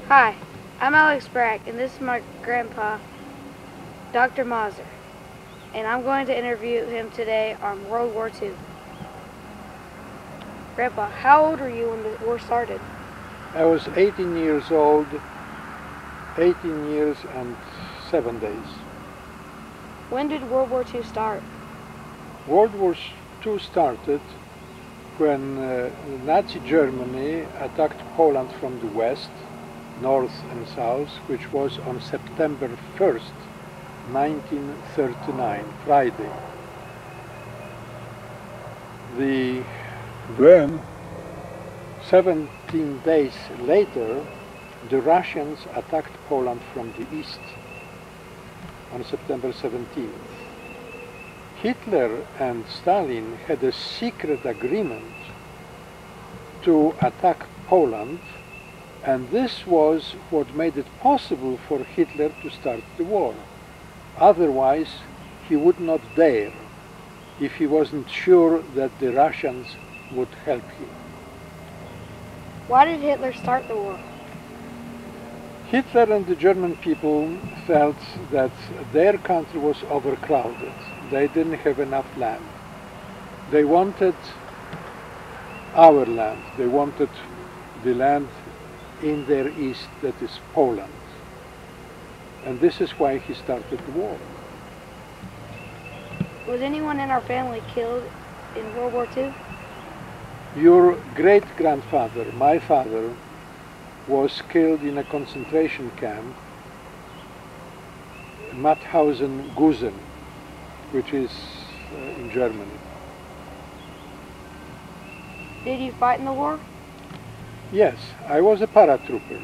Hi, I'm Alex Brack, and this is my grandpa, Dr. Mazur, and I'm going to interview him today on World War II. Grandpa, how old were you when the war started? I was 18 years old, 18 years and 7 days. When did World War II start? World War II started when Nazi Germany attacked Poland from the west, north and south, which was on September 1st, 1939, Friday. Then, 17 days later, the Russians attacked Poland from the east on September 17th. Hitler and Stalin had a secret agreement to attack Poland, and this was what made it possible for Hitler to start the war. Otherwise, he would not dare if he wasn't sure that the Russians would help him. Why did Hitler start the war? Hitler and the German people felt that their country was overcrowded. They didn't have enough land. They wanted our land. They wanted the land in their east, that is Poland. And this is why he started the war. Was anyone in our family killed in World War II? Your great-grandfather, my father, was killed in a concentration camp, Mauthausen-Gusen, which is in Germany. Did you fight in the war? Yes, I was a paratrooper.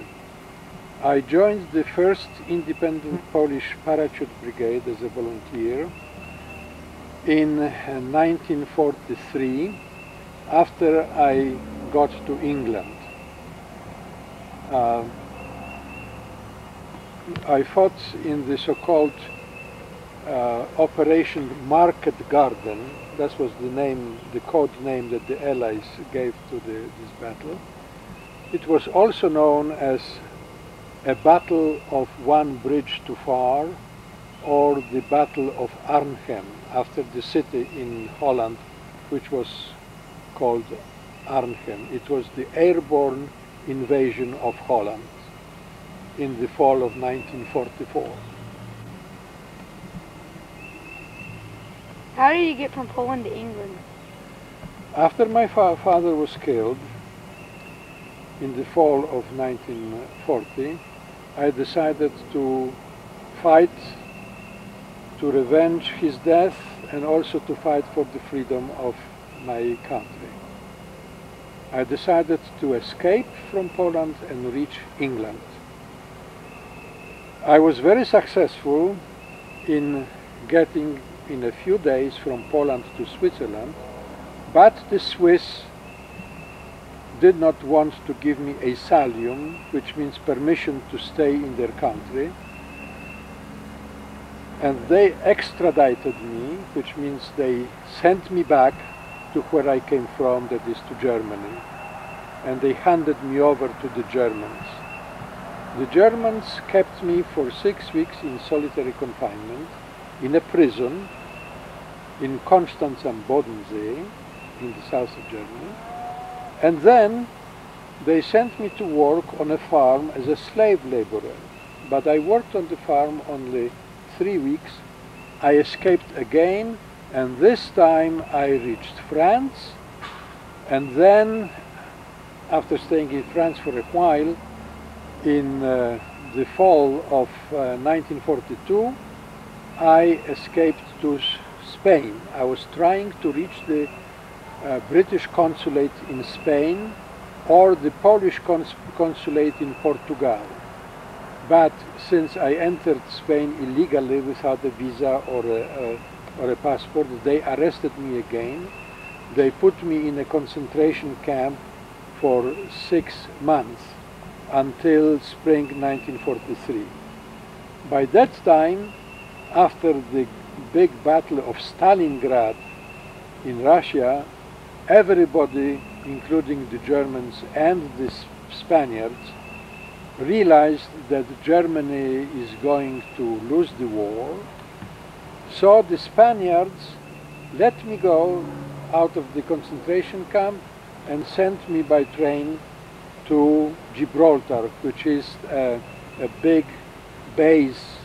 I joined the 1st Independent Polish Parachute Brigade as a volunteer in 1943, after I got to England. I fought in the so-called Operation Market Garden. That was the name, the code name that the Allies gave to this battle. It was also known as a Battle of One Bridge Too Far, or the Battle of Arnhem, after the city in Holland, which was called Arnhem. It was the airborne invasion of Holland in the fall of 1944. How did you get from Poland to England? After my father was killed in the fall of 1940, I decided to fight to revenge his death and also to fight for the freedom of my country. I decided to escape from Poland and reach England. I was very successful in getting in a few days from Poland to Switzerland, but the Swiss did not want to give me asylum, which means permission to stay in their country, and they extradited me, which means they sent me back to where I came from, that is to Germany, and they handed me over to the Germans. The Germans kept me for 6 weeks in solitary confinement in a prison in Konstanz am Bodensee in the south of Germany, and then they sent me to work on a farm as a slave laborer. But I worked on the farm only 3 weeks. I escaped again, and this time I reached France, and then, after staying in France for a while, in the fall of 1942, I escaped to Spain. I was trying to reach the British consulate in Spain or the Polish consulate in Portugal. But since I entered Spain illegally without a visa or a passport, they arrested me again. They put me in a concentration camp for 6 months until spring 1943. By that time, after the big battle of Stalingrad in Russia, everybody, including the Germans and the Spaniards, realized that Germany is going to lose the war. So the Spaniards let me go out of the concentration camp and sent me by train to Gibraltar, which is a big base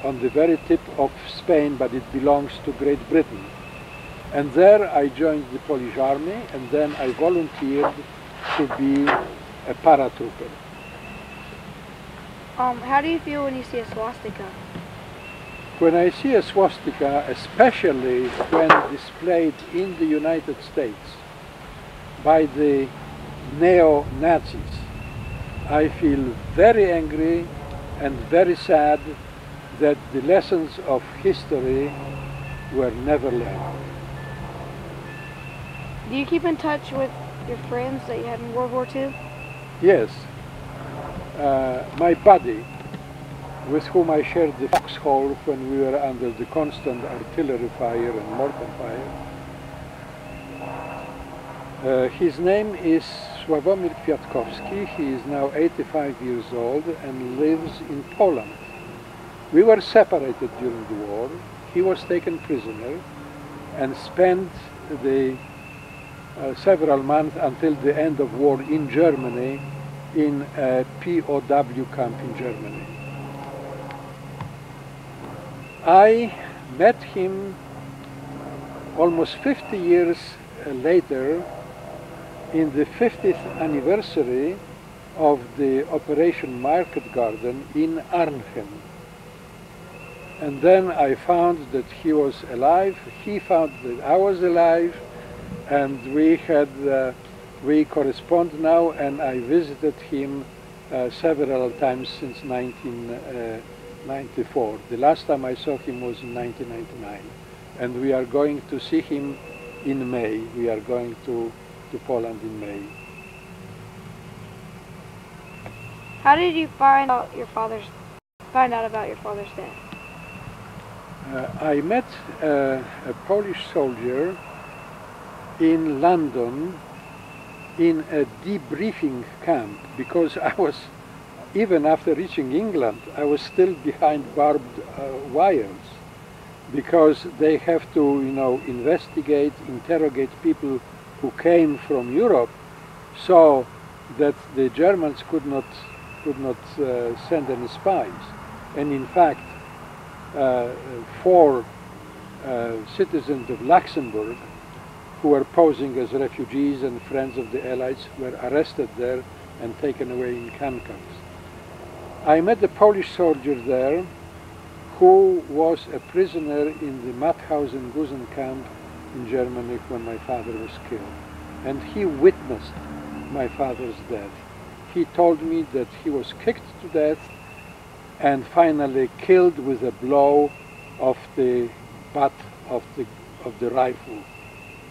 on the very tip of Spain, but it belongs to Great Britain. And there I joined the Polish army, and then I volunteered to be a paratrooper. How do you feel when you see a swastika? When I see a swastika, especially when displayed in the United States by the neo-Nazis, I feel very angry and very sad that the lessons of history were never learned. Do you keep in touch with your friends that you had in World War II? Yes. My buddy, with whom I shared the foxhole when we were under the constant artillery fire and mortar fire. His name is Sławomir Kwiatkowski. He is now 85 years old and lives in Poland. We were separated during the war. He was taken prisoner and spent the several months until the end of war in Germany, in a POW camp in Germany. I met him almost 50 years later in the 50th anniversary of the Operation Market Garden in Arnhem. And then I found that he was alive, he found that I was alive, and we correspond now, and I visited him several times since 1994. The last time I saw him was in 1999, and we are going to see him in May. We are going to Poland in May. How did you find out about your father's death? I met a Polish soldier in London in a debriefing camp, because I was, even after reaching England, I was still behind barbed wires, because they have to, investigate, interrogate people who came from Europe, so that the Germans could not send any spies. And in fact, 4 citizens of Luxembourg who were posing as refugees and friends of the Allies were arrested there and taken away in handcuffs. I met a Polish soldier there who was a prisoner in the Mauthausen-Gusen camp in Germany when my father was killed. And he witnessed my father's death. He told me that he was kicked to death and finally killed with a blow of the butt of the rifle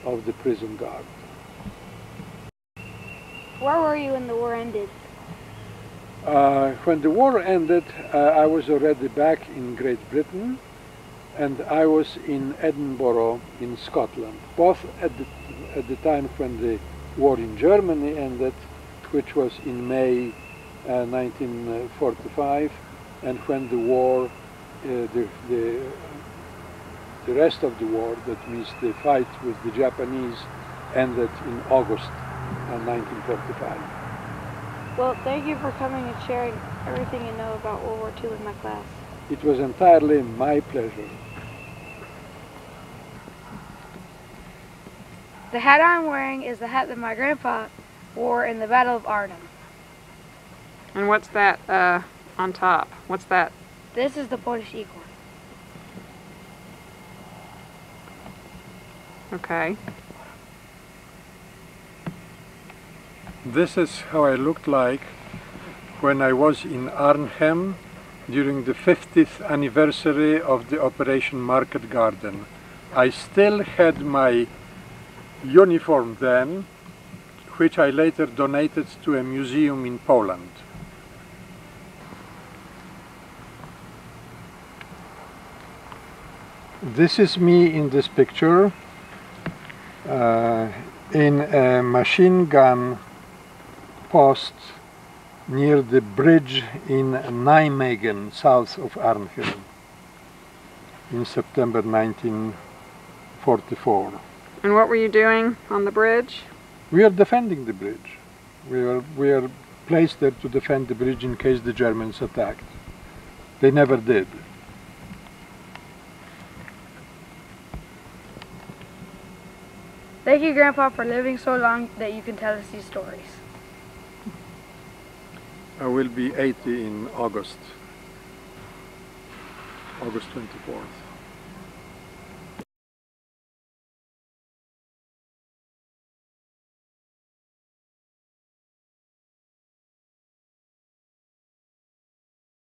of the prison guard. Where were you when the war ended? When the war ended, I was already back in Great Britain, and I was in Edinburgh in Scotland, both at the time when the war in Germany ended, which was in May 1945, and when the war, the rest of the war, that means the fight with the Japanese, ended in August 1945. Well, thank you for coming and sharing everything you know about World War II with my class. It was entirely my pleasure. The hat I'm wearing is the hat that my grandpa wore in the Battle of Arnhem. And what's that on top? What's that? This is the Polish eagle. Okay. This is how I looked like when I was in Arnhem during the 50th anniversary of the Operation Market Garden. I still had my uniform then, which I later donated to a museum in Poland. This is me in this picture in a machine gun post near the bridge in Nijmegen, south of Arnhem, in September 1944. And what were you doing on the bridge? We are defending the bridge. We are placed there to defend the bridge in case the Germans attacked. They never did. Thank you, Grandpa, for living so long that you can tell us these stories. I will be 80 in August 24th.